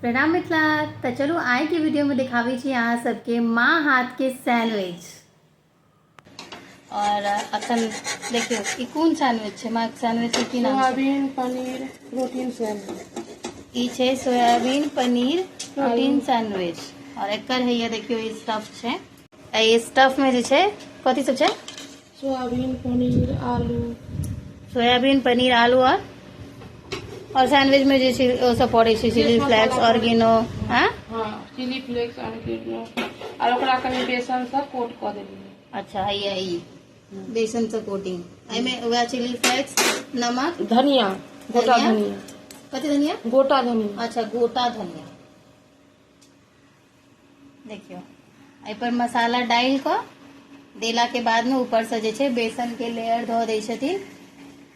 प्रणाम मिथिला। तो चलो आइ के वीडियो में दिखावी छी अहाँ सबके माँ हाथ के सैंडविच। और अखन देखियो ई कौन सैंडविच है? माँ सैंडविच के की नाम? Soybean paneer protein sandwich. ई छे सोयाबीन पनीर प्रोटीन सैंडविच। और एकर है ये देखियो ई स्टफ छे। ए स्टफ में जे छे कथी सब छे? सोयाबीन पनीर आलू। सोयाबीन पनीर आलू और सैंडविच में जे छे ओ सब पड़े छे चिली फ्लेक्स ऑर्गेनो। हां हां चिली फ्लेक्स ऑर्गेनो और ओकरा कनी बेसन से कोट क देलिए। अच्छा है ई बेसन से कोटिंग। आई में वह चिली फ्लेक्स नमक धनिया गोटा धनिया। कथी धनिया? गोटा धनिया। अच्छा गोटा धनिया। देखियो आई पर मसाला डाल कर देला के बाद में ऊपर से जे छे बेसन के लेयर धो दे छथिन।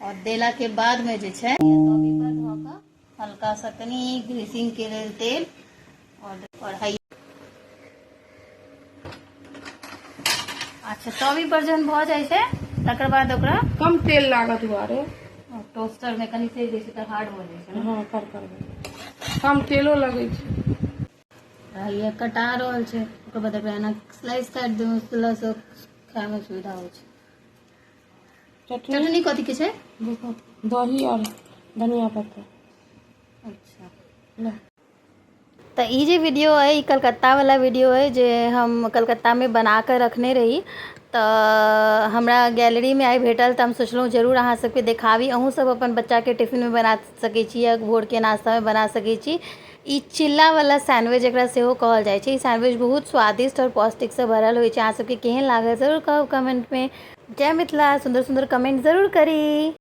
और देला के बाद में जे छे तवे पर धो कर हल्का सा कनी ग्रीसिंग के लेल तेल और हई। अच्छा तवे पर जन भ जाय छे तकर बाद ओकरा कम तेल लागत दुआरे टोस्टर में कनी से जैसे त हार्ड हो जाय छे। हां कर कम तेलो लगे छे। ये कटा रहल छे ओकर बाद एकरा ना स्लाइस काट दो प्लस खाए में सुविधा हो छे। चटनी कथी के छे? दही और धनिया पत्ता। अच्छा तो ये जो वीडियो है ये कलकत्ता वाला वीडियो है जो हम कलकत्ता में बना कर रखने रही। तो हमरा गैलरी में आई भेटल तो हम सोचलूँ जरूर अहाँ सबके देखावी। अहूँ सब अपन बच्चा के टिफिन में बना सकै छी या भोर के नाश्ता में बना सकै छी। ई चिल्ला वाला सैंडविच एकरा सेहो कहल जाइ छै। ई सैंडविच बहुत स्वादिष्ट और पौष्टिक से भरल होइ छै। अहाँ सबके केहन लागल जरूर कहब कमेंट में। जय मिथिला। सुंदर सुंदर कमेंट जरूर करी।